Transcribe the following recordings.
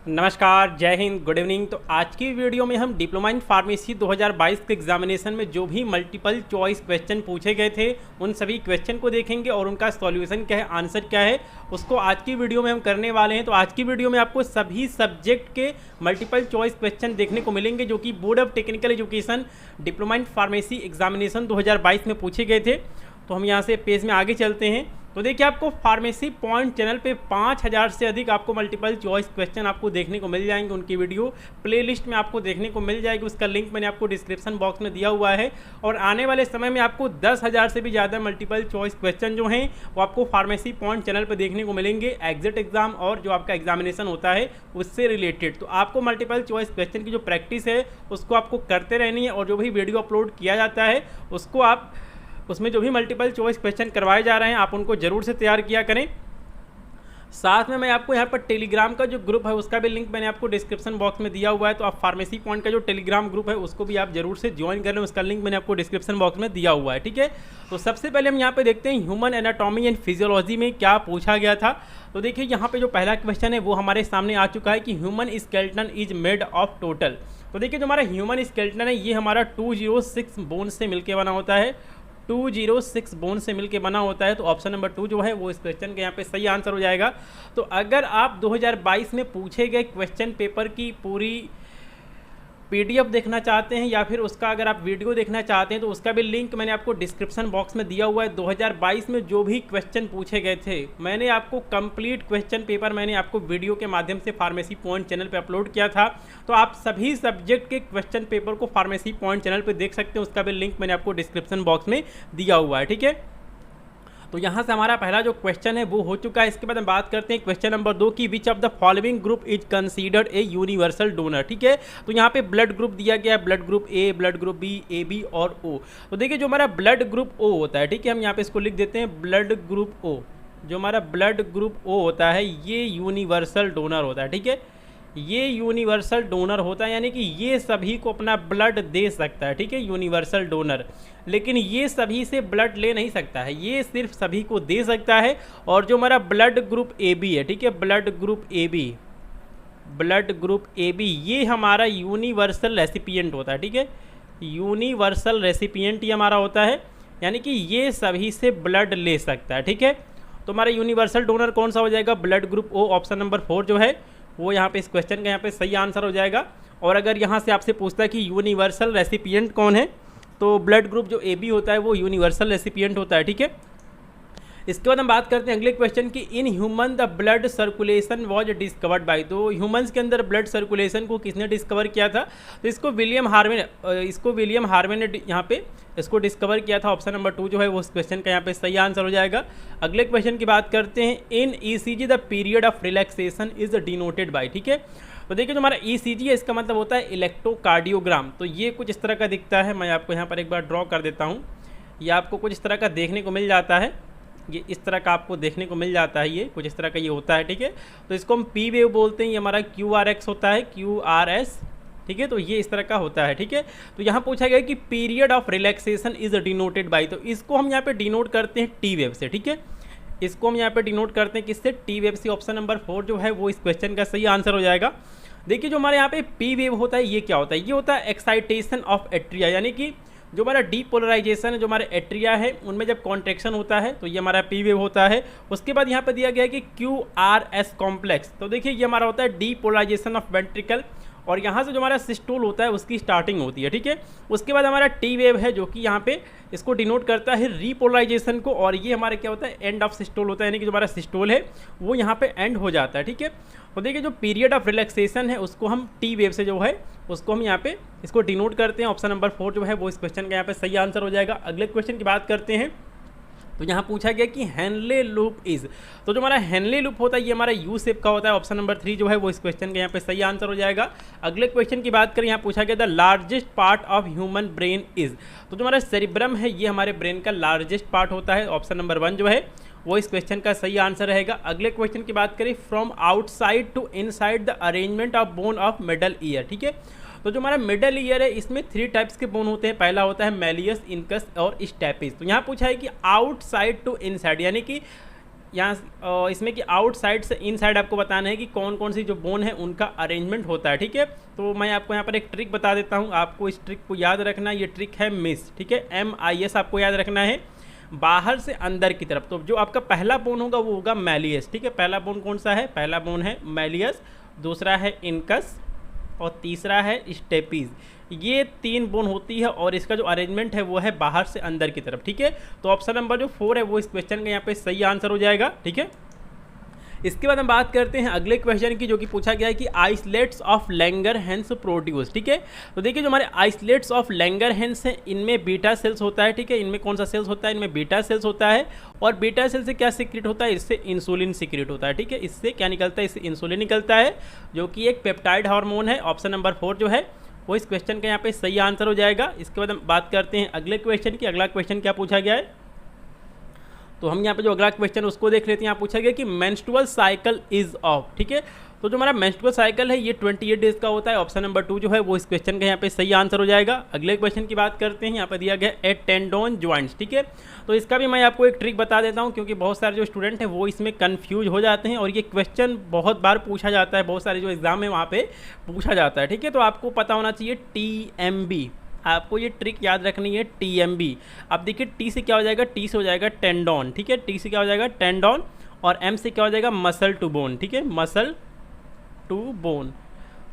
नमस्कार, जय Hind, good evening. तो आज की वीडियो में हम डिप्लोमा इन फार्मेसी 2022 के एग्जामिनेशन में जो भी मल्टीपल चॉइस क्वेश्चन पूछे गए थे उन सभी क्वेश्चन को देखेंगे और उनका सॉल्यूशन क्या है, आंसर क्या है, उसको आज की वीडियो में हम करने वाले हैं। तो आज की वीडियो में आपको सभी सब्जेक्ट के मल्टीपल चॉइस क्वेश्चन देखने को मिलेंगे जो कि board of technical education diploma in pharmacy examination 2022 में पूछे गए थे। तो हम यहाँ से पेज में आगे चलते हैं। तो देखिए, आपको फार्मेसी पॉइंट चैनल पे 5000 से अधिक आपको मल्टीपल चॉइस क्वेश्चन आपको देखने को मिल जाएंगे। उनकी वीडियो प्लेलिस्ट में आपको देखने को मिल जाएगी, उसका लिंक मैंने आपको डिस्क्रिप्शन बॉक्स में दिया हुआ है। और आने वाले समय में आपको 10,000 से भी ज़्यादा मल्टीपल चॉइस क्वेश्चन जो हैं वो आपको फार्मेसी पॉइंट चैनल पर देखने को मिलेंगे, एग्जिट एग्जाम और जो आपका एग्जामिनेशन होता है उससे रिलेटेड। तो आपको मल्टीपल चॉइस क्वेश्चन की जो प्रैक्टिस है उसको आपको करते रहनी है, और जो भी वीडियो अपलोड किया जाता है उसको आप उसमें जो भी मल्टीपल चॉइस क्वेश्चन करवाए जा रहे हैं आप उनको जरूर से तैयार किया करें। साथ में मैं आपको यहाँ पर टेलीग्राम का जो ग्रुप है उसका भी लिंक मैंने आपको डिस्क्रिप्शन बॉक्स में दिया हुआ है। तो आप फार्मेसी पॉइंट का जो टेलीग्राम ग्रुप है उसको भी आप जरूर से ज्वाइन कर लें, उसका लिंक मैंने आपको डिस्क्रिप्शन बॉक्स में दिया हुआ है। ठीक है, तो सबसे पहले हम यहाँ पे देखते हैं ह्यूमन एनाटॉमी एंड फिजियोलॉजी में क्या पूछा गया था। तो देखिए, यहाँ पे जो पहला क्वेश्चन है वो हमारे सामने आ चुका है कि human skeleton is made of total. तो देखिए, जो हमारा ह्यूमन स्केलेटन है ये हमारा 206 बोन से मिलकर बना होता है, 206 बोन से मिलके बना होता है। तो ऑप्शन नंबर 2 जो है वो इस क्वेश्चन के यहाँ पे सही आंसर हो जाएगा। तो अगर आप 2022 में पूछे गए क्वेश्चन पेपर की पूरी पीडीएफ देखना चाहते हैं या फिर उसका अगर आप वीडियो देखना चाहते हैं तो उसका भी लिंक मैंने आपको डिस्क्रिप्शन बॉक्स में दिया हुआ है। 2022 में जो भी क्वेश्चन पूछे गए थे मैंने आपको कंप्लीट क्वेश्चन पेपर मैंने आपको वीडियो के माध्यम से फार्मेसी पॉइंट चैनल पे अपलोड किया था। तो आप सभी सब्जेक्ट के क्वेश्चन पेपर को फार्मेसी पॉइंट चैनल पर देख सकते हैं, उसका भी लिंक मैंने आपको डिस्क्रिप्शन बॉक्स में दिया हुआ है। ठीक है, तो यहाँ से हमारा पहला जो क्वेश्चन है वो हो चुका है। इसके बाद हम बात करते हैं क्वेश्चन नंबर 2 की, विच of the following group is considered a universal donor. ठीक है, तो यहाँ पे ब्लड ग्रुप दिया गया है, blood group A, blood group B, A B और ओ। तो देखिए, जो हमारा ब्लड ग्रुप ओ होता है, ठीक है, हम यहाँ पे इसको लिख देते हैं ब्लड ग्रुप ओ। जो हमारा ब्लड ग्रुप ओ होता है ये यूनिवर्सल डोनर होता है। ठीक है, ये यूनिवर्सल डोनर होता है, यानी कि ये सभी को अपना ब्लड दे सकता है। ठीक है, यूनिवर्सल डोनर, लेकिन ये सभी से ब्लड ले नहीं सकता है, ये सिर्फ सभी को दे सकता है। और जो हमारा ब्लड ग्रुप ए बी है, ठीक है, blood group A B, blood group A B ये हमारा यूनिवर्सल रेसिपिएंट होता है। ठीक है, यूनिवर्सल रेसिपिएंट ये हमारा होता है, यानी कि ये सभी से ब्लड ले सकता है। ठीक है, तो हमारा यूनिवर्सल डोनर कौन सा हो जाएगा, blood group O. Option number 4 जो है वो यहाँ पे इस क्वेश्चन का यहाँ पे सही आंसर हो जाएगा। और अगर यहाँ से आपसे पूछता है कि यूनिवर्सल रेसिपिएंट कौन है, तो ब्लड ग्रुप जो ए बी होता है वो यूनिवर्सल रेसिपिएंट होता है। ठीक है, इसके बाद हम बात करते हैं अगले क्वेश्चन की, in human the blood circulation was discovered by. तो ह्यूमंस के अंदर ब्लड सर्कुलेशन को किसने डिस्कवर किया था, तो इसको विलियम हार्वे ने यहाँ पे इसको डिस्कवर किया था। ऑप्शन नंबर 2 जो है वो इस क्वेश्चन का यहाँ पे सही आंसर हो जाएगा। अगले क्वेश्चन की बात करते हैं, in ECG the period of relaxation is denoted by. ठीक है, तो देखिए, जो हमारा ईसीजी है इसका मतलब होता है इलेक्ट्रोकार्डियोग्राम। तो ये कुछ इस तरह का दिखता है, मैं आपको यहाँ पर एक बार ड्रॉ कर देता हूँ। ये आपको कुछ इस तरह का देखने को मिल जाता है, ये इस तरह का आपको देखने को मिल जाता है, ये कुछ इस तरह का ये होता है। ठीक है, तो इसको हम पी वेव बोलते हैं, ये हमारा QRX होता है, QRS। ठीक है, तो ये इस तरह का होता है। ठीक है, तो यहाँ पूछा गया कि period of relaxation is denoted bye, तो इसको हम यहाँ पे डिनोट करते हैं टी वेव से। ठीक है, इसको हम यहाँ पे डिनोट करते हैं किससे, टी वेव से। ऑप्शन नंबर 4 जो है वो इस क्वेश्चन का सही आंसर हो जाएगा। देखिए, जो हमारे यहाँ पे पी वेव होता है ये क्या होता है, ये होता है एक्साइटेशन ऑफ एट्रिया, यानी कि जो हमारा डीपोलराइजेशन है, जो हमारे एट्रिया है उनमें जब कॉन्ट्रैक्शन होता है तो ये हमारा पी वेव होता है। उसके बाद यहाँ पे दिया गया है कि QRS कॉम्प्लेक्स। तो देखिए, ये हमारा होता है डीपोलराइजेशन ऑफ वेंट्रिकल, और यहाँ से जो हमारा सिस्टोल होता है उसकी स्टार्टिंग होती है। ठीक है, उसके बाद हमारा टी वेव है जो कि यहाँ पे इसको डिनोट करता है रीपोलराइजेशन को, और ये हमारे क्या होता है, एंड ऑफ सिस्टोल होता है, यानी कि जो हमारा सिस्टोल है वो यहाँ पे एंड हो जाता है। ठीक है, तो देखिए, जो पीरियड ऑफ रिलैक्सेशन है उसको हम टी वेव से जो है उसको हम यहाँ पे इसको डिनोट करते हैं। ऑप्शन नंबर 4 जो है वो इस क्वेश्चन का यहाँ पे सही आंसर हो जाएगा। अगले क्वेश्चन की बात करते हैं, तो यहाँ पूछा गया कि हेनले लूप इज। तो जो हमारा हेनले लूप होता है ये हमारा यू शेप का होता है। ऑप्शन नंबर 3 जो है वो इस क्वेश्चन का यहाँ पे सही आंसर हो जाएगा। अगले क्वेश्चन की बात करें, यहाँ पूछा गया the largest part of human brain is. तो जो हमारा सेरिब्रम है ये हमारे ब्रेन का लार्जेस्ट पार्ट होता है। ऑप्शन नंबर 1 जो है वो इस क्वेश्चन का सही आंसर रहेगा। अगले क्वेश्चन की बात करें, from outside to inside the arrangement of bone of middle ear. ठीक है, तो जो हमारा मिडल ईयर है इसमें 3 टाइप्स के बोन होते हैं। पहला होता है मेलियस, इनकस और स्टेपिस। तो यहाँ पूछा है कि आउटसाइड टू इनसाइड, यानी कि यहाँ इसमें कि आउटसाइड से इनसाइड आपको बताना है कि कौन कौन सी जो बोन है उनका अरेंजमेंट होता है, ठीक है। तो मैं आपको यहाँ पर एक ट्रिक बता देता हूँ, आपको इस ट्रिक को याद रखना। ये ट्रिक है मिस, ठीक है, MIS आपको याद रखना है, बाहर से अंदर की तरफ। तो जो आपका पहला बोन होगा वो होगा मैलियस, ठीक है। पहला बोन कौन सा है? पहला बोन है मैलियस, दूसरा है इनकस और तीसरा है स्टेपीज। ये 3 बोन होती है और इसका जो अरेंजमेंट है वो है बाहर से अंदर की तरफ, ठीक है। तो ऑप्शन नंबर जो 4 है वो इस क्वेश्चन का यहाँ पे सही आंसर हो जाएगा, ठीक है। इसके बाद हम बात करते हैं अगले क्वेश्चन की, जो कि पूछा गया है कि आइसलेट्स ऑफ लैंगरहैंस प्रोड्यूस, ठीक है। तो देखिए जो हमारे आइसलेट्स ऑफ लैंगरहैंस हैं इनमें बीटा सेल्स होता है, ठीक है। इनमें कौन सा सेल्स होता है? इनमें बीटा सेल्स होता है। और बीटा सेल से क्या सीक्रेट होता है? इससे इंसुलिन सीक्रेट होता है, ठीक है। इससे क्या निकलता है? इससे इंसुलिन निकलता है, जो कि एक पेप्टाइड हार्मोन है। ऑप्शन नंबर 4 जो है वो इस क्वेश्चन का यहाँ पे सही आंसर हो जाएगा। इसके बाद हम बात करते हैं अगले क्वेश्चन की। अगला क्वेश्चन क्या पूछा गया है? तो हम यहाँ पे जो अगला क्वेश्चन उसको देख लेते हैं। यहाँ पूछा गया कि मेंस्ट्रुअल साइकिल इज ऑफ, ठीक है। तो जो हमारा मेंस्ट्रुअल साइकिल है ये 28 डेज का होता है। ऑप्शन नंबर 2 जो है वो इस क्वेश्चन का यहाँ पे सही आंसर हो जाएगा। अगले क्वेश्चन की बात करते हैं। यहाँ पे दिया गया ए टेंडोन ज्वाइंट्स, ठीक है। तो इसका भी मैं आपको एक ट्रिक बता देता हूँ, क्योंकि बहुत सारे जो स्टूडेंट हैं वो इसमें कन्फ्यूज हो जाते हैं और ये क्वेश्चन बहुत बार पूछा जाता है, बहुत सारे जो एग्जाम है वहाँ पे पूछा जाता है, ठीक है। तो आपको पता होना चाहिए TMB, आपको ये ट्रिक याद रखनी है, TMB। अब देखिए टी से क्या हो जाएगा? टी से हो जाएगा टेंडोन, ठीक है। टी से क्या हो जाएगा? टेंडोन। और M से क्या हो जाएगा? मसल टू बोन, ठीक है, मसल टू बोन।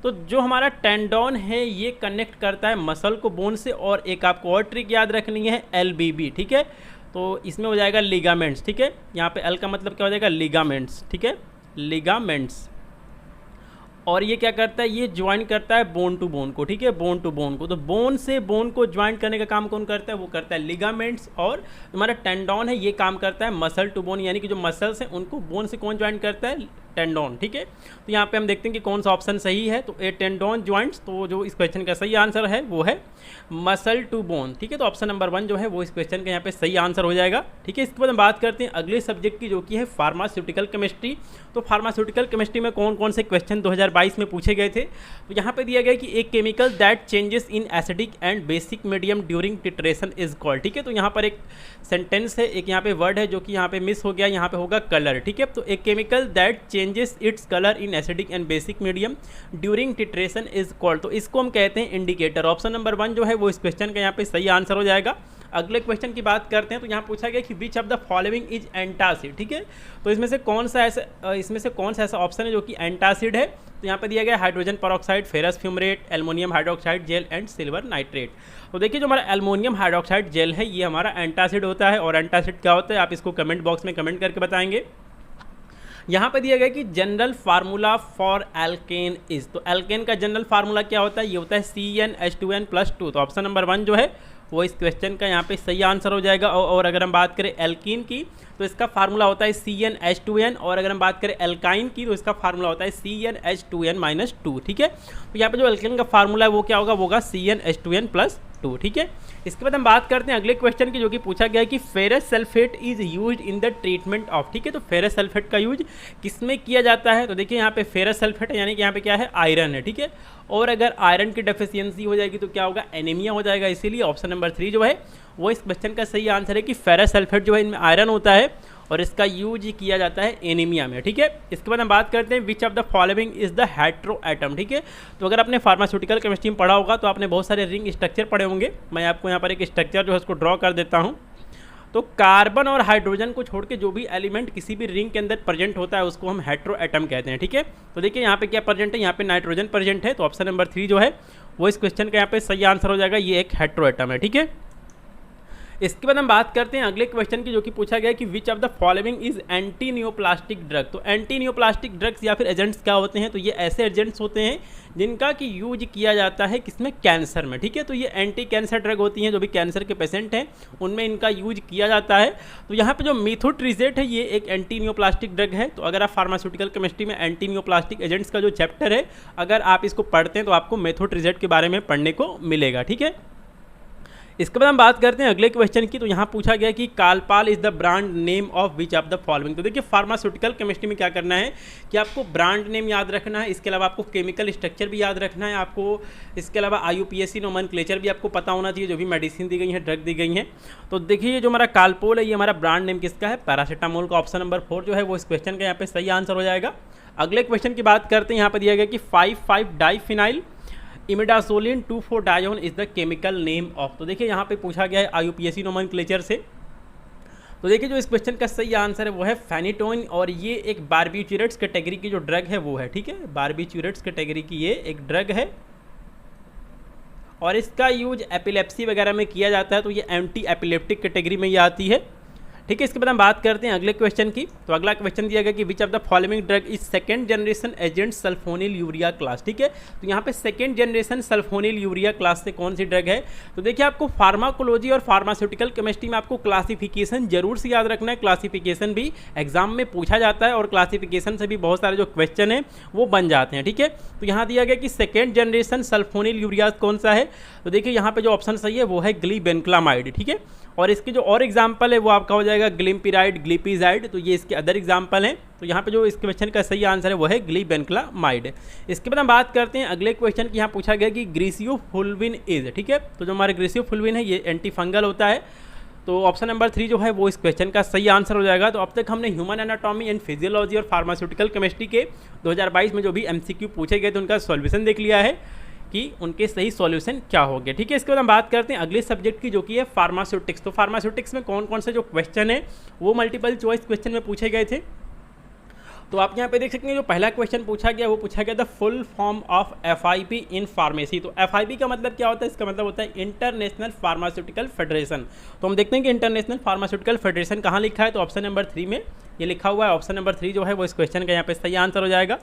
तो जो हमारा टेंडोन है ये कनेक्ट करता है मसल को बोन से। और एक आपको और ट्रिक याद रखनी है, LBB, ठीक है। तो इसमें हो जाएगा लिगामेंट्स, ठीक है। यहाँ पे L का मतलब क्या हो जाएगा? लिगामेंट्स, ठीक है, लिगामेंट्स। और ये क्या करता है? ये ज्वाइन करता है बोन टू बोन को, ठीक है, बोन टू बोन को। तो बोन से बोन को ज्वाइन करने का काम कौन करता है? वो करता है लिगामेंट्स। और हमारा टेंडोन है ये काम करता है मसल टू बोन, यानी कि जो मसल्स हैं उनको बोन से कौन ज्वाइन करता है? टेंडोन, ठीक है। तो यहाँ पे हम देखते हैं कि कौन सा ऑप्शन सही है। तो ए टेंडोन ज्वाइंट्स, तो जो इस क्वेश्चन का सही आंसर है वो है मसल टू बोन, ठीक है। तो ऑप्शन नंबर 1 जो है वो इस क्वेश्चन का यहाँ पे सही आंसर हो जाएगा, ठीक है। इसके बाद हम बात करते हैं अगले सब्जेक्ट की, जो कि है फार्मास्यूटिकल केमिस्ट्री। तो फार्मास्यूटिकल केमिस्ट्री में कौन कौन से क्वेश्चन 2022 में पूछे गए थे? तो यहाँ पे दिया गया कि एक chemical that changes in acidic and basic medium during titration is called, ठीक है। तो यहाँ पर एक सेंटेंस है, एक यहाँ पे वर्ड है जो कि यहाँ पे मिस हो गया, यहाँ पे होगा कलर, ठीक है। तो एक chemical that changes its colour in acidic and basic medium during titration is called, तो इसको हम कहते हैं इंडिकेटर। ऑप्शन नंबर 1 जो है वो इस क्वेश्चन का यहाँ पे सही आंसर हो जाएगा। अगले क्वेश्चन की बात करते हैं। तो यहाँ पूछा गया कि which of the following is antacid, ठीक है। तो इसमें से कौन सा ऐसा ऑप्शन है जो कि एंटासिड है? तो यहाँ पे दिया गया hydrogen peroxide, ferrous fumarate, aluminium hydroxide gel and silver nitrate. तो देखिए जो हमारा एल्युमिनियम हाइड्रोक्साइड जेल है ये हमारा एंटासिड होता है। और एंटासिड क्या होता है आप इसको कमेंट बॉक्स में कमेंट करके बताएंगे। यहाँ पे दिया गया कि general formula for alkane is, तो एल्केन का जनरल फार्मूला क्या होता है? ये होता है CnH2n+2। तो ऑप्शन नंबर 1 जो है वो इस क्वेश्चन का यहाँ पे सही आंसर हो जाएगा। और अगर हम बात करें एल्कीन की तो इसका फार्मूला होता है CnH2n। और अगर हम बात करें एल्काइन की तो इसका फार्मूला होता है CnH2n-2, ठीक है। तो यहाँ पे जो एल्केन का फार्मूला है वो क्या होगा? वो होगा CnH2n+2, ठीक है। इसके बाद हम बात करते हैं अगले क्वेश्चन की, जो कि पूछा गया है कि ferrous sulphate is used in the treatment of, ठीक है। तो फेरस सल्फेट का यूज किस में किया जाता है? तो देखिए यहाँ पे फेरस सल्फेट है, यानी कि यहाँ पे क्या है? आयरन है, ठीक है। और अगर आयरन की डेफिशिएंसी हो जाएगी तो क्या होगा? एनीमिया हो जाएगा। इसीलिए ऑप्शन नंबर 3 जो है वो इस क्वेश्चन का सही आंसर है कि फेरस सल्फेट जो है इनमें आयरन होता है और इसका यूज किया जाता है एनीमिया में, ठीक है। इसके बाद हम बात करते हैं विच of the following is the hetero atom, ठीक है। तो अगर आपने फार्मास्यूटिकल केमिस्ट्री में पढ़ा होगा तो आपने बहुत सारे रिंग स्ट्रक्चर पढ़े होंगे। मैं आपको यहाँ पर एक स्ट्रक्चर जो है उसको ड्रॉ कर देता हूँ। तो कार्बन और हाइड्रोजन को छोड़ के जो भी एलिमेंट किसी भी रिंग के अंदर प्रेजेंट होता है उसको हम हेट्रो एटम कहते हैं, ठीक है। तो देखिए यहाँ पे क्या प्रेजेंट है? यहाँ पे नाइट्रोजन प्रेजेंट है। तो ऑप्शन नंबर 3 जो है वो इस क्वेश्चन का यहाँ पे सही आंसर हो जाएगा। ये एक हेट्रो एटम है, ठीक है। इसके बाद हम बात करते हैं अगले क्वेश्चन की, जो कि पूछा गया कि which of the following is anti neoplastic drug. तो एंटी नियोप्लास्टिक ड्रग्स या फिर एजेंट्स क्या होते हैं? तो ये ऐसे एजेंट्स होते हैं जिनका कि यूज किया जाता है किसमें? कैंसर में, ठीक है। तो ये एंटी कैंसर ड्रग होती हैं, जो भी कैंसर के पेशेंट हैं उनमें इनका यूज किया जाता है। तो यहाँ पे जो मीथोट्रिजेट है ये एक एंटी नियोप्लास्टिक ड्रग है। तो अगर आप फार्मास्यूटिकल केमिस्ट्री में एंटी नियोप्लास्टिक एजेंट्स का जो चैप्टर है अगर आप इसको पढ़ते हैं तो आपको मीथोट्रिजेट के बारे में पढ़ने को मिलेगा, ठीक है। इसके बाद हम बात करते हैं अगले क्वेश्चन की। तो यहाँ पूछा गया कि Calpol is the brand name of which of the following. तो देखिए फार्मास्यूटिकल केमिस्ट्री में क्या करना है कि आपको ब्रांड नेम याद रखना है, इसके अलावा आपको केमिकल स्ट्रक्चर भी याद रखना है, आपको इसके अलावा IUPAC नोमेनक्लेचर भी आपको पता होना चाहिए, जो भी मेडिसिन दी गई है, ड्रग दी गई हैं। तो देखिए ये जो हमारा कालपोल है, ये हमारा ब्रांड नेम किसका है, पैरासीटामोल का। ऑप्शन नंबर 4 जो है वो इस क्वेश्चन का यहाँ पे सही आंसर हो जाएगा। अगले क्वेश्चन की बात करते हैं। यहाँ पर दिया गया कि 5,5-डाइफिनाइल इमिडाजोलिन 2,4-डायोन is the chemical name of. तो देखिए यहाँ पे पूछा गया है IUPAC नोमेनक्लेचर से। तो देखिए जो इस क्वेश्चन का सही आंसर है वो है फेनिटोइन, और ये एक बारबीट्यूरेट्स कैटेगरी की जो ड्रग है वो है, ठीक है, बारबीट्यूरेट्स कैटेगरी की ये एक ड्रग है और इसका यूज एपिलेप्सी वगैरह में किया जाता है। तो ये एंटी एपिलेप्टिक कैटेगरी में ये आती है, ठीक है। इसके बाद हम बात करते हैं अगले क्वेश्चन की। तो अगला क्वेश्चन दिया गया कि which of the following drug is second generation agent sulphonyl urea class, ठीक है। तो यहाँ पे second generation sulphonyl urea class से कौन सी ड्रग है। तो देखिए आपको फार्माकोलॉजी और फार्मास्यूटिकल केमिस्ट्री में आपको क्लासिफिकेशन जरूर से याद रखना है। क्लासिफिकेशन भी एग्जाम में पूछा जाता है और क्लासिफिकेशन से भी बहुत सारे जो क्वेश्चन है वो बन जाते हैं, ठीक है। तो यहाँ दिया गया कि सेकेंड जनरेशन सल्फोनिल यूरिया कौन सा है। तो देखिए यहाँ पे जो ऑप्शन सही है वो है ग्लीबेनक्लामाइड, ठीक है। और इसके जो और एग्जाम्पल है वो आपका हो जाएगा ग्लिम्पिराइड, ग्लिपिजाइड। तो ये इसके अदर एग्जाम्पल हैं। तो यहाँ पे जो इस क्वेश्चन का सही आंसर है वो है ग्लीबेनक्लामाइड। इसके बाद हम बात करते हैं अगले क्वेश्चन की। यहाँ पूछा गया कि ग्रीसियोफुल्विन इज, ठीक है। तो जो हमारा ग्रीसियोफुल्विन है ये एंटी फंगल होता है। तो ऑप्शन नंबर 3 जो है वो इस क्वेश्चन का सही आंसर हो जाएगा। तो अब तक हमने ह्यूमन एनाटॉमी एंड फिजियोलॉजी और फार्मास्यूटिकल केमिस्ट्री के 2022 में जो भी MCQ पूछे गए थे उनका सॉल्यूशन देख लिया है कि उनके सही सॉल्यूशन क्या हो गया, ठीक है। इसके बाद हम बात करते हैं अगले सब्जेक्ट की जो कि है फार्मास्यूटिक्स। तो फार्मास्यूटिक्स में कौन कौन से जो क्वेश्चन है वो मल्टीपल चॉइस क्वेश्चन में पूछे गए थे। तो आप यहाँ पे देख सकते हैं जो पहला क्वेश्चन पूछा गया वो पूछा गया the full form of FIP in pharmacy. तो FIP का मतलब क्या होता है, इसका मतलब होता है इंटरनेशनल फार्मास्यूटिकल फेडरेशन। तो हम देखते हैं कि इंटरनेशनल फार्मास्यूटिकल फेडरेशन कहाँ लिखा है। तो ऑप्शन नंबर 3 में ये लिखा हुआ है। ऑप्शन नंबर 3 जो है वो इस क्वेश्चन का यहाँ पे सही आंसर हो जाएगा।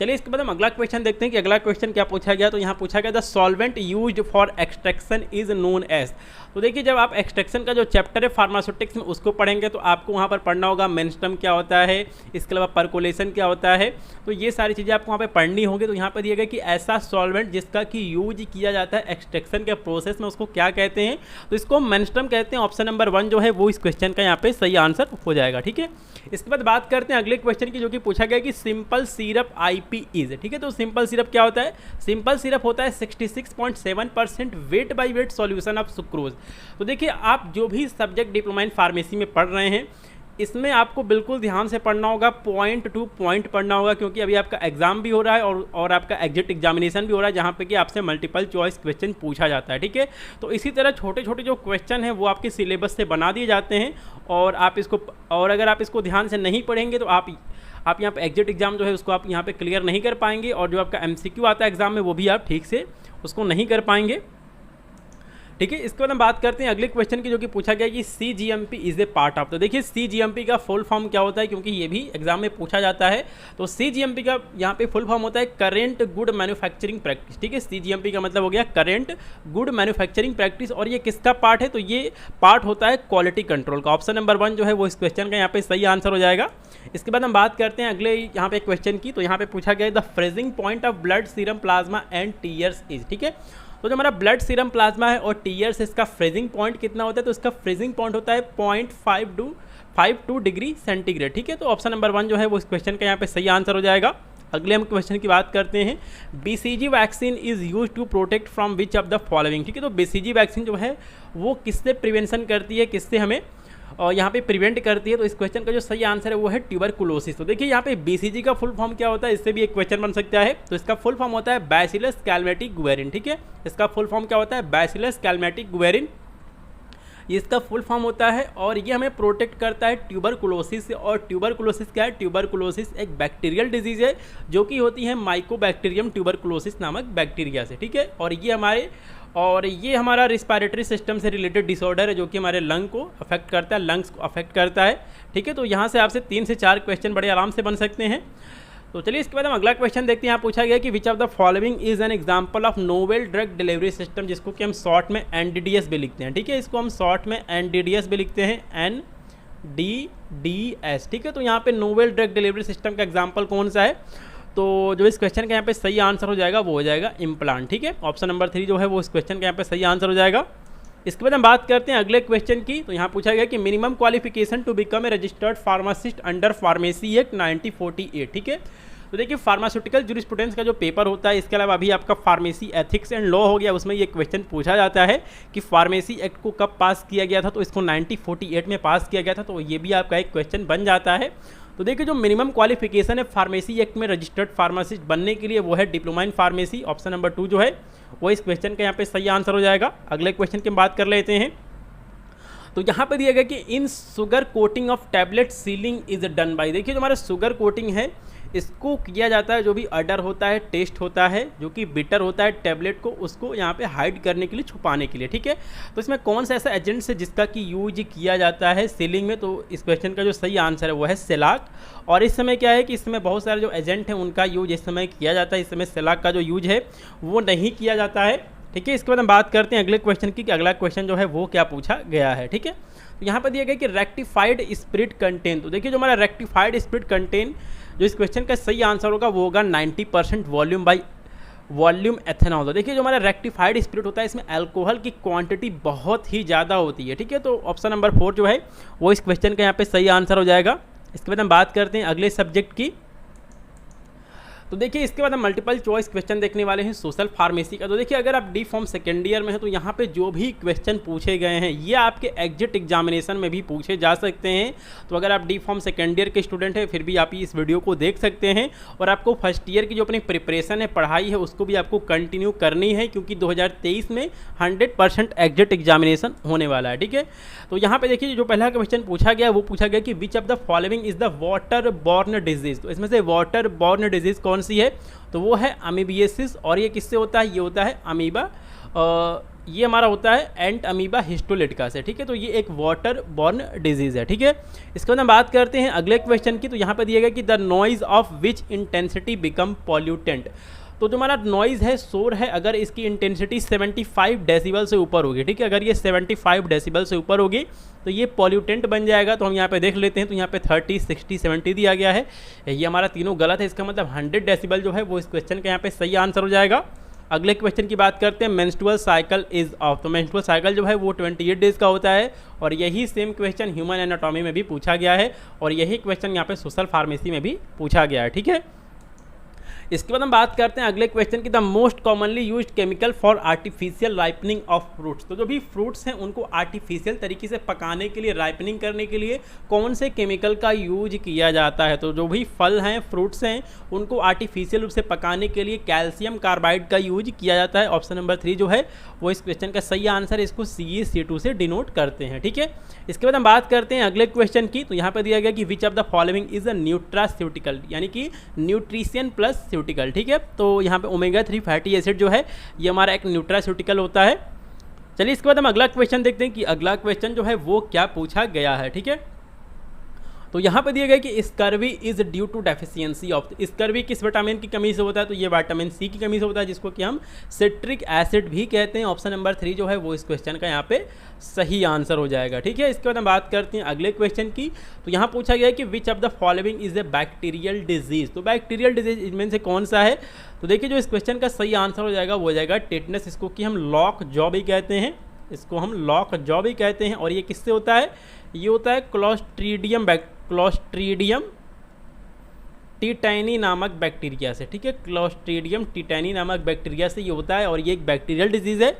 चलिए इसके बाद हम अगला क्वेश्चन देखते हैं कि अगला क्वेश्चन क्या पूछा गया। तो यहाँ पूछा गया the solvent used for extraction is known as. तो देखिए जब आप एक्सट्रैक्शन का जो चैप्टर है फार्मास्यूटिक्स में उसको पढ़ेंगे तो आपको वहाँ पर पढ़ना होगा मेंस्ट्रम क्या होता है, इसके अलावा परकोलेशन क्या होता है। तो ये सारी चीज़ें आपको वहाँ पे पढ़नी होगी। तो यहाँ पर दिया गया कि ऐसा सॉल्वेंट जिसका कि यूज किया जाता है एक्सट्रैक्शन के प्रोसेस में उसको क्या कहते हैं। तो इसको मेंस्ट्रम कहते हैं। ऑप्शन नंबर 1 जो है वो इस क्वेश्चन का यहाँ पे सही आंसर हो जाएगा, ठीक है। इसके बाद बात करते हैं अगले क्वेश्चन की जो कि पूछा गया कि सिंपल सिरप IP इज, ठीक है। तो सिंपल सिरप क्या होता है, सिंपल सिरप होता है 66.7% weight by wait solution of sucrose. तो देखिए आप जो भी सब्जेक्ट डिप्लोमा इन फार्मेसी में पढ़ रहे हैं इसमें आपको बिल्कुल ध्यान से पढ़ना होगा, पॉइंट टू पॉइंट पढ़ना होगा, क्योंकि अभी आपका एग्जाम भी हो रहा है और आपका एग्जिट एग्जामिनेशन भी हो रहा है जहाँ पे कि आपसे मल्टीपल चॉइस क्वेश्चन पूछा जाता है, ठीक है। तो इसी तरह छोटे छोटे जो क्वेश्चन हैं वो आपके सिलेबस से बना दिए जाते हैं और अगर आप इसको ध्यान से नहीं पढ़ेंगे तो आप यहाँ पे एग्जिट एग्जाम जो है उसको आप यहाँ पे क्लियर नहीं कर पाएंगे और जो आपका MCQ आता है एग्जाम में वो भी आप ठीक से उसको नहीं कर पाएंगे, ठीक है। इसके बाद हम बात करते हैं अगले क्वेश्चन की जो कि पूछा गया कि CGMP is a part of. तो देखिए CGMP का फुल फॉर्म क्या होता है, क्योंकि ये भी एग्जाम में पूछा जाता है। तो CGMP का यहाँ पे फुल फॉर्म होता है करेंट गुड मैन्युफैक्चरिंग प्रैक्टिस, ठीक है। CGMP का मतलब हो गया करेंट गुड मैन्युफैक्चरिंग प्रैक्टिस और ये किसका पार्ट है, तो ये पार्ट होता है क्वालिटी कंट्रोल का। ऑप्शन नंबर 1 जो है वो इस क्वेश्चन का यहाँ पे सही आंसर हो जाएगा। इसके बाद हम बात करते हैं अगले यहाँ पे क्वेश्चन की। तो यहाँ पे पूछा गया the freezing point of blood serum plasma and tears is, ठीक है। तो जो हमारा ब्लड सीरम प्लाज्मा है और टीयर्स इसका फ्रीजिंग पॉइंट कितना होता है, तो इसका फ्रीजिंग पॉइंट होता है 0.52 डिग्री सेंटीग्रेड, ठीक है। तो ऑप्शन नंबर 1 जो है वो इस क्वेश्चन का यहाँ पे सही आंसर हो जाएगा। अगले हम क्वेश्चन की बात करते हैं BCG vaccine is use to protect from which of the following, ठीक है। तो BCG वैक्सीन जो है वो किससे प्रिवेंशन करती है, किससे हमें और यहाँ पे प्रिवेंट करती है। तो इस क्वेश्चन का जो सही आंसर है वो है ट्यूबरकुलोसिस। तो देखिए यहाँ पे BCG का फुल फॉर्म क्या होता है, इससे भी एक क्वेश्चन बन सकता है। तो इसका फुल फॉर्म होता है बैसिलस कैलमेटिक गुएरिन, ठीक है। इसका फुल फॉर्म क्या होता है, बैसिलस कैलमेटिक गुएरिन, इसका फुल फॉर्म होता है और ये हमें प्रोटेक्ट करता है ट्यूबरकुलोसिस से। और ट्यूबरकुलोसिस क्या है, ट्यूबरकुलोसिस एक बैक्टीरियल डिजीज़ है जो कि होती है माइकोबैक्टीरियम ट्यूबरकुलोसिस नामक बैक्टीरिया से, ठीक है। और ये हमारा रिस्पायरेटरी सिस्टम से रिलेटेड डिसऑर्डर है जो कि हमारे लंग्स को अफेक्ट करता है, ठीक है। तो यहाँ से आपसे 3 से 4 क्वेश्चन बड़े आराम से बन सकते हैं। तो चलिए इसके बाद हम अगला क्वेश्चन देखते हैं। यहाँ पूछा गया कि which of the following is an example of novel drug delivery system, जिसको कि हम शॉर्ट में NDDS भी लिखते हैं, ठीक है। इसको हम शॉर्ट में NDDS भी लिखते हैं, NDDS, ठीक है। तो यहाँ पे नोवेल ड्रग डिलीवरी सिस्टम का एग्जाम्पल कौन सा है, तो जो इस क्वेश्चन का यहाँ पे सही आंसर हो जाएगा वो हो जाएगा इम्प्लांट, ठीक है। ऑप्शन नंबर 3 जो है वो इस क्वेश्चन का यहाँ पे सही आंसर हो जाएगा। इसके बाद हम बात करते हैं अगले क्वेश्चन की। तो यहाँ पूछा गया कि minimum qualification to become a registered pharmacist under pharmacy act 1948, ठीक है। तो देखिए फार्मास्यूटिकल जूरिस्प्रूडेंस का जो पेपर होता है, इसके अलावा अभी आपका फार्मेसी एथिक्स एंड लॉ हो गया, उसमें ये क्वेश्चन पूछा जाता है कि फार्मेसी एक्ट को कब पास किया गया था। तो इसको 1948 में पास किया गया था, तो ये भी आपका एक क्वेश्चन बन जाता है। तो देखिए जो मिनिमम क्वालिफिकेशन है फार्मेसी एक्ट में रजिस्टर्ड फार्मासिस्ट बनने के लिए वो है diploma in pharmacy. Option number 2 जो है वो इस क्वेश्चन का यहाँ पे सही आंसर हो जाएगा। अगले क्वेश्चन की बात कर लेते हैं। तो यहाँ पे दिया गया कि इन sugar coating of tablet ceiling is done by. देखिए जो हमारा शुगर कोटिंग है इसको किया जाता है, जो भी अडर होता है, टेस्ट होता है, जो कि बिटर होता है टैबलेट को, उसको यहाँ पे हाइड करने के लिए, छुपाने के लिए, ठीक है। तो इसमें कौन सा ऐसा एजेंट है जिसका कि यूज किया जाता है सीलिंग में। तो इस क्वेश्चन का जो सही आंसर है वो है सेलाक। और इस समय क्या है कि इस समय बहुत सारे जो एजेंट हैं उनका यूज इस समय किया जाता है, इस समय सेलाक का जो यूज है वो नहीं किया जाता है, ठीक है। इसके बाद हम बात करते हैं अगले क्वेश्चन की कि अगला क्वेश्चन जो है वो क्या पूछा गया है, ठीक है। तो यहाँ पर दिया गया कि रेक्टिफाइड स्पिरिट कंटेन। तो देखिए जो हमारा रेक्टिफाइड स्पिरिट कंटेन, जो इस क्वेश्चन का सही आंसर होगा वो होगा 90% वॉल्यूम बाई वॉल्यूम एथेनॉल। तो देखिए जो हमारा रेक्टिफाइड स्पिरिट होता है इसमें अल्कोहल की क्वांटिटी बहुत ही ज़्यादा होती है, ठीक है। तो ऑप्शन नंबर 4 जो है वो इस क्वेश्चन का यहाँ पे सही आंसर हो जाएगा। इसके बाद हम बात करते हैं अगले सब्जेक्ट की। तो देखिए इसके बाद हम मल्टीपल चॉइस क्वेश्चन देखने वाले हैं सोशल फार्मेसी का। तो देखिए अगर आप डी फॉर्म सेकेंड ईयर में हैं तो यहाँ पे जो भी क्वेश्चन पूछे गए हैं ये आपके एग्जिट एग्जामिनेशन में भी पूछे जा सकते हैं। तो अगर आप डी फॉर्म सेकेंड ईयर के स्टूडेंट हैं फिर भी आप इस वीडियो को देख सकते हैं, और आपको फर्स्ट ईयर की जो अपनी प्रिपरेशन है, पढ़ाई है, उसको भी आपको कंटिन्यू करनी है, क्योंकि 2023 में 100% एग्जिट एग्जामिनेशन होने वाला है, ठीक है। तो यहाँ पे देखिए जो पहला क्वेश्चन पूछा गया वो पूछा गया कि which of the following is the water borne disease. तो इसमें से वाटर बॉर्न डिजीज कौन सी है, तो वो है अमीबियासिस। और ये किससे होता है, ये होता है अमीबा, ये हमारा होता है एंट अमीबा हिस्टोलिटिका से, ठीक है। तो ये एक वाटर बॉर्न डिजीज है, ठीक है। इसके बाद हम बात करते हैं अगले क्वेश्चन की। तो यहाँ पर दिया गया कि the noise of which intensity become pollutant. तो जो हमारा नॉइज़ है, शोर है, अगर इसकी इंटेंसिटी 75 डेसिबल से ऊपर होगी, ठीक है, अगर ये 75 डेसिबल से ऊपर होगी तो ये पॉल्यूटेंट बन जाएगा। तो हम यहाँ पे देख लेते हैं, तो यहाँ पे 30, 60, 70 दिया गया है, ये हमारा तीनों गलत है। इसका मतलब 100 डेसिबल जो है वो इस क्वेश्चन का यहाँ पे सही आंसर हो जाएगा। अगले क्वेश्चन की बात करते हैं, मेंस्ट्रुअल साइकिल इज ऑफ। तो मेंस्ट्रुअल साइकिल जो है वो 28 डेज़ का होता है, और यही सेम क्वेश्चन ह्यूमन एनाटॉमी में भी पूछा गया है, और यही क्वेश्चन यहाँ पे सोशल फार्मेसी में भी पूछा गया है, ठीक है। इसके बाद हम बात करते हैं अगले क्वेश्चन की, the most commonly used chemical for artificial ripening of fruits. तो जो भी फ्रूट्स हैं उनको आर्टिफिशियल तरीके से पकाने के लिए, राइपनिंग करने के लिए कौन से केमिकल का यूज किया जाता है। तो जो भी फल हैं, फ्रूट्स हैं, उनको आर्टिफिशियल रूप से पकाने के लिए कैल्शियम कार्बाइड का यूज किया जाता है। ऑप्शन नंबर 3 जो है वो इस क्वेश्चन का सही आंसर है, इसको CaC2 से डिनोट करते हैं, ठीक है। इसके बाद हम बात करते हैं अगले क्वेश्चन की। तो यहाँ पर दिया गया कि which of the following is a nutraceutical, यानी कि न्यूट्रिशियन प्लस स्यूटिकल, ठीक है। तो यहाँ पे ओमेगा 3 फैटी एसिड जो है ये हमारा एक न्यूट्रास्यूटिकल होता है। चलिए इसके बाद हम अगला क्वेश्चन देखते हैं कि अगला क्वेश्चन जो है वो क्या पूछा गया है, ठीक है। तो यहाँ पे दिया गया कि scurvy is due to deficiency of. Scurvy किस विटामिन की कमी से होता है, तो ये विटामिन सी की कमी से होता है, जिसको कि हम सिट्रिक एसिड भी कहते हैं। ऑप्शन नंबर 3 जो है वो इस क्वेश्चन का यहाँ पे सही आंसर हो जाएगा, ठीक है। इसके बाद हम बात करते हैं अगले क्वेश्चन की। तो यहाँ पूछा गया कि which of the following is a bacterial disease. तो बैक्टीरियल डिजीज इनमें से कौन सा है, तो देखिए जो इस क्वेश्चन का सही आंसर हो जाएगा वो हो जाएगा टेटनस, इसको कि हम लॉक जॉ भी कहते हैं, इसको हम लॉक जॉ भी कहते हैं। और ये किससे होता है, ये होता है क्लोस्ट्रीडियम टिटैनी नामक बैक्टीरिया से, ठीक है। क्लोस्ट्रीडियम टिटैनी नामक बैक्टीरिया से ये होता है, और ये एक बैक्टीरियल डिजीज़ है,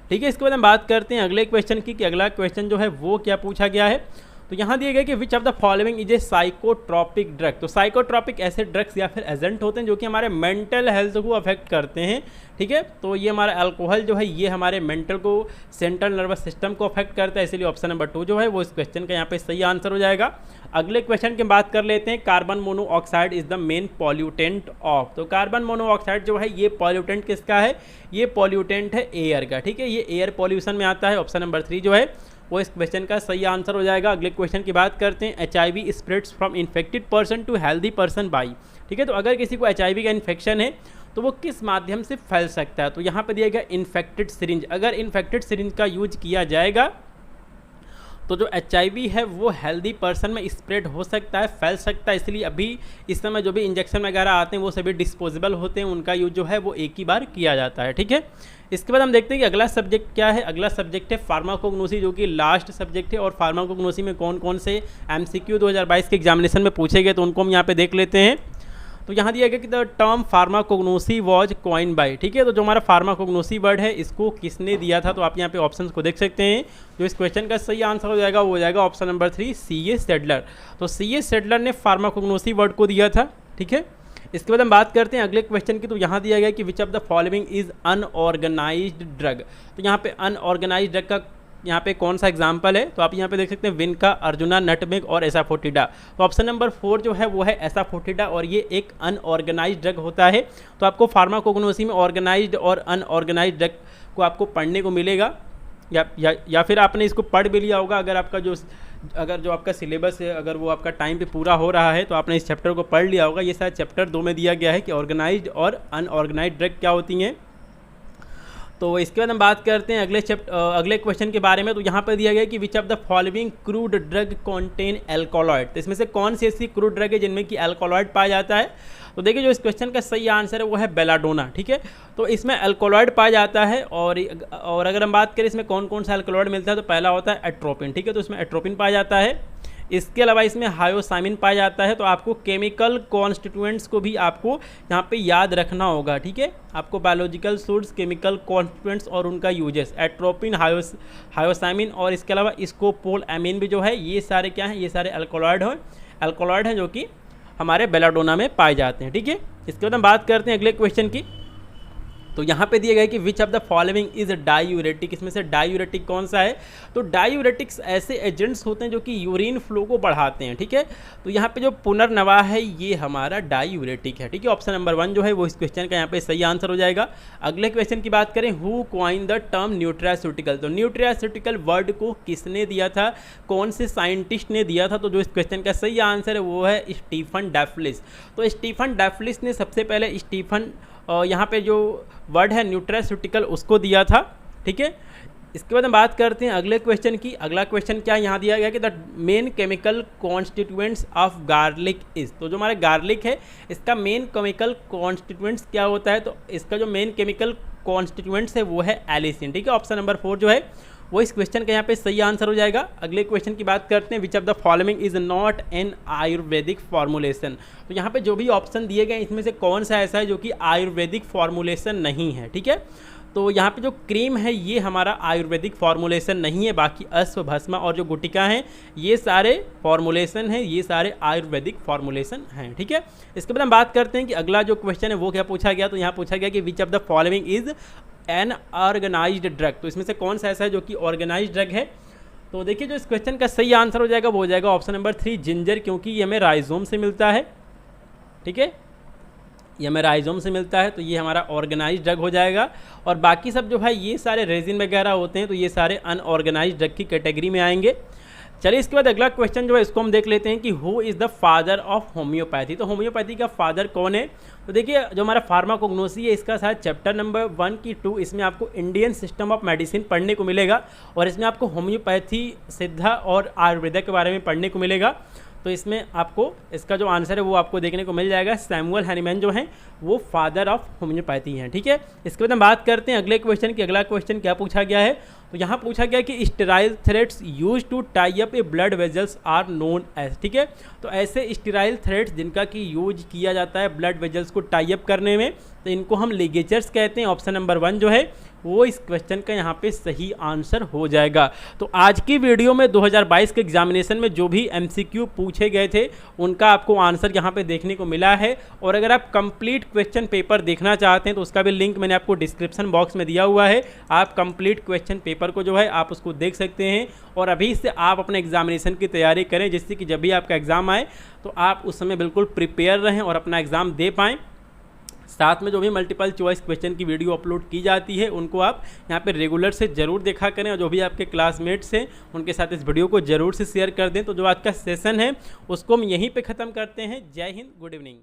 ठीक है। इसके बाद हम बात करते हैं अगले क्वेश्चन की कि अगला क्वेश्चन जो है वो क्या पूछा गया है। तो यहाँ दिए गए कि which of the following is a psychotropic drug. तो साइकोट्रॉपिक ऐसे ड्रग्स या फिर एजेंट होते हैं जो कि हमारे मेंटल हेल्थ को अफेक्ट करते हैं, ठीक है। तो ये हमारा अल्कोहल जो है ये हमारे मेंटल को, सेंट्रल नर्वस सिस्टम को अफेक्ट करता है, इसलिए ऑप्शन नंबर 2 जो है वो इस क्वेश्चन का यहाँ पे सही आंसर हो जाएगा। अगले क्वेश्चन की बात कर लेते हैं, carbon monoxide is the main pollutant of. तो कार्बन मोनोऑक्साइड जो है ये पॉल्यूटेंट किसका है, ये पॉल्यूटेंट है एयर का, ठीक है। ये एयर पॉल्यूशन में आता है। ऑप्शन नंबर 3 जो है वो इस क्वेश्चन का सही आंसर हो जाएगा। अगले क्वेश्चन की बात करते हैं, HIV spreads from infected person to healthy person by, ठीक है। तो अगर किसी को HIV का इन्फेक्शन है तो वो किस माध्यम से फैल सकता है, तो यहाँ पर दिया गया इन्फेक्टेड सिरिंज। अगर इन्फेक्टेड सिरिंज का यूज किया जाएगा तो जो HIV है वो हेल्दी पर्सन में स्प्रेड हो सकता है, फैल सकता है, इसलिए अभी इस समय जो भी इंजेक्शन वगैरह आते हैं वो सभी डिस्पोजेबल होते हैं, उनका यूज जो है वो एक ही बार किया जाता है। ठीक है, इसके बाद हम देखते हैं कि अगला सब्जेक्ट क्या है। अगला सब्जेक्ट है फार्माकोग्नोसी, जो कि लास्ट सब्जेक्ट है। और फार्माकोग्नोसी में कौन कौन से MCQ 2022 के एग्जामिनेशन में पूछे गए तो उनको हम यहाँ पे देख लेते हैं। तो यहाँ दिया गया कि the term pharmacognosy was coin by, ठीक है। तो जो हमारा फार्माकोग्नोसी वर्ड है इसको किसने दिया था, तो आप यहाँ पे ऑप्शंस को देख सकते हैं। जो इस क्वेश्चन का सही आंसर हो जाएगा वो हो जाएगा ऑप्शन नंबर 3 C.A. सेडलर। तो C.A. सेडलर ने फार्माकोग्नोसी वर्ड को दिया था। ठीक है, इसके बाद हम बात करते हैं अगले क्वेश्चन की। तो यहाँ दिया गया कि which of the following is unorganised drug. तो यहाँ पे अनऑर्गेनाइज्ड ड्रग का यहाँ पे कौन सा एग्जाम्पल है, तो आप यहाँ पे देख सकते हैं विनका, अर्जुना, नटमेग और एसाफोटिडा। तो ऑप्शन नंबर 4 जो है वो है एसाफोटिडा और ये एक अनऑर्गेनाइज्ड ड्रग होता है। तो आपको फार्माकोग्नोसी में ऑर्गेनाइज्ड और अनऑर्गेनाइज्ड ड्रग को आपको पढ़ने को मिलेगा, या फिर आपने इसको पढ़ भी लिया होगा। अगर जो आपका सिलेबस है, अगर वो आपका टाइम पे पूरा हो रहा है तो आपने इस चैप्टर को पढ़ लिया होगा। ये शायद चैप्टर 2 में दिया गया है कि ऑर्गेनाइज्ड और अनऑर्गेनाइज्ड ड्रग क्या होती हैं। तो इसके बाद हम बात करते हैं अगले क्वेश्चन के बारे में। तो यहाँ पर दिया गया कि which of the following crude drug contain alkaloid. तो इसमें से कौन सी ऐसी क्रूड ड्रग है जिनमें कि एल्कोलॉइड पाया जाता है। तो देखिए जो इस क्वेश्चन का सही आंसर है वो है बेलाडोना। ठीक है, तो इसमें एल्कोलॉइड पाया जाता है। और अगर हम बात करें इसमें कौन कौन सा एल्कोलॉइड मिलता है, तो पहला होता है एट्रोपिन। ठीक है, तो इसमें एट्रोपिन पाया जाता है। इसके अलावा इसमें हायोसामिन पाया जाता है। तो आपको केमिकल कॉन्स्टिट्यूएंट्स को भी आपको यहाँ पे याद रखना होगा। ठीक है, आपको बायोलॉजिकल सोर्स, केमिकल कॉन्स्टिट्यूएंट्स और उनका यूजेस, एट्रोपिन, हायोसामिन और इसके अलावा स्कोपोलामीन भी जो है, ये सारे क्या हैं, ये सारे एल्कोलॉइड हैं जो कि हमारे बेलाडोना में पाए जाते हैं। ठीक है, इसके बाद हम बात करते हैं अगले क्वेश्चन की। तो यहाँ पे दिया गया है कि which of the following is diuretic. इसमें से डायूरेटिक कौन सा है, तो डायूरेटिक्स ऐसे एजेंट्स होते हैं जो कि यूरिन फ्लो को बढ़ाते हैं। ठीक है, तो यहाँ पे जो पुनर्नवा है ये हमारा डायूरेटिक है। ठीक है, ऑप्शन नंबर 1 जो है वो इस क्वेश्चन का यहाँ पे सही आंसर हो जाएगा। अगले क्वेश्चन की बात करें, who coin the term nutraceutical. तो न्यूट्रास्यूटिकल वर्ड को किसने दिया था, कौन से साइंटिस्ट ने दिया था, तो जो इस क्वेश्चन का सही आंसर है वो है स्टीफन डैफलिस। तो स्टीफन डैफलिस ने सबसे पहले यहाँ पे जो वर्ड है न्यूट्रास्यूटिकल उसको दिया था। ठीक है, इसके बाद हम बात करते हैं अगले क्वेश्चन की। अगला क्वेश्चन क्या यहाँ दिया गया कि the main chemical constituents of garlic is. तो जो हमारा गार्लिक है इसका मेन केमिकल कॉन्स्टिट्यूएंट्स क्या होता है, तो इसका जो मेन केमिकल कॉन्स्टिट्यूएंट्स है वो है एलिसिन। ठीक है, ऑप्शन नंबर 4 जो है वो इस क्वेश्चन का यहाँ पे सही आंसर हो जाएगा। अगले क्वेश्चन की बात करते हैं, विच of the following is not an Ayurvedic formulation. तो यहाँ पे जो भी ऑप्शन दिए गए इसमें से कौन सा ऐसा है जो कि आयुर्वेदिक फॉर्मुलेशन नहीं है। ठीक है, तो यहाँ पे जो क्रीम है ये हमारा आयुर्वेदिक फॉर्मुलेशन नहीं है, बाकी अश्व, भस्मा और जो गुटिका हैं ये सारे फॉर्मुलेशन हैं, ये सारे आयुर्वेदिक फॉर्मुलेशन हैं। ठीक है, इसके बाद हम बात करते हैं कि अगला जो क्वेश्चन है वो क्या पूछा गया। तो यहाँ पूछा गया कि which of the following is an organised drug. तो इसमें से कौन सा ऐसा है जो कि ऑर्गेनाइज्ड ड्रग है। तो देखिए जो इस क्वेश्चन का सही आंसर हो जाएगा वो हो जाएगा ऑप्शन नंबर 3 जिंजर, क्योंकि ये हमें राइजोम से मिलता है। ठीक है, ये हमें राइजोम से मिलता है, तो ये हमारा ऑर्गेनाइज्ड ड्रग हो जाएगा। और बाकी सब जो है ये सारे रेजिन वगैरह होते हैं, तो ये सारे अनऑर्गेनाइज्ड ड्रग की कैटेगरी में आएंगे। चलिए इसके बाद अगला क्वेश्चन जो है इसको हम देख लेते हैं कि who is the father of homeopathy. तो होम्योपैथी का फादर कौन है, तो देखिए जो हमारा फार्माकोग्नोसी है इसका शायद चैप्टर नंबर 1 की 2 इसमें आपको इंडियन सिस्टम ऑफ मेडिसिन पढ़ने को मिलेगा और इसमें आपको होम्योपैथी, सिद्धा और आयुर्वेदा के बारे में पढ़ने को मिलेगा। तो इसमें आपको इसका जो आंसर है वो आपको देखने को मिल जाएगा। सैमुअल हैनीमैन जो हैं वो फादर ऑफ होम्योपैथी हैं। ठीक है, इसके बाद हम बात करते हैं अगले क्वेश्चन की। अगला क्वेश्चन क्या पूछा गया है, तो यहाँ पूछा गया कि sterile threads use to tie up a blood vessels are known as. ठीक है, तो ऐसे स्टेराइल थ्रेड्स जिनका कि यूज किया जाता है ब्लड वेजल्स को टाई अप करने में, तो इनको हम लिगेचर्स कहते हैं। ऑप्शन नंबर 1 जो है वो इस क्वेश्चन का यहाँ पे सही आंसर हो जाएगा। तो आज की वीडियो में 2022 के एग्जामिनेशन में जो भी MCQ पूछे गए थे उनका आपको आंसर यहाँ पे देखने को मिला है। और अगर आप कंप्लीट क्वेश्चन पेपर देखना चाहते हैं तो उसका भी लिंक मैंने आपको डिस्क्रिप्शन बॉक्स में दिया हुआ है। आप कंप्लीट क्वेश्चन पेपर को जो है आप उसको देख सकते हैं और अभी से आप अपने एग्जामिनेशन की तैयारी करें, जिससे कि जब भी आपका एग्ज़ाम आए तो आप उस समय बिल्कुल प्रिपेयर रहें और अपना एग्ज़ाम दे पाएँ। साथ में जो भी मल्टीपल चॉइस क्वेश्चन की वीडियो अपलोड की जाती है उनको आप यहाँ पे रेगुलर से ज़रूर देखा करें और जो भी आपके क्लासमेट्स हैं उनके साथ इस वीडियो को ज़रूर से शेयर कर दें। तो जो आज का सेशन है उसको हम यहीं पे ख़त्म करते हैं। जय हिंद, गुड इवनिंग।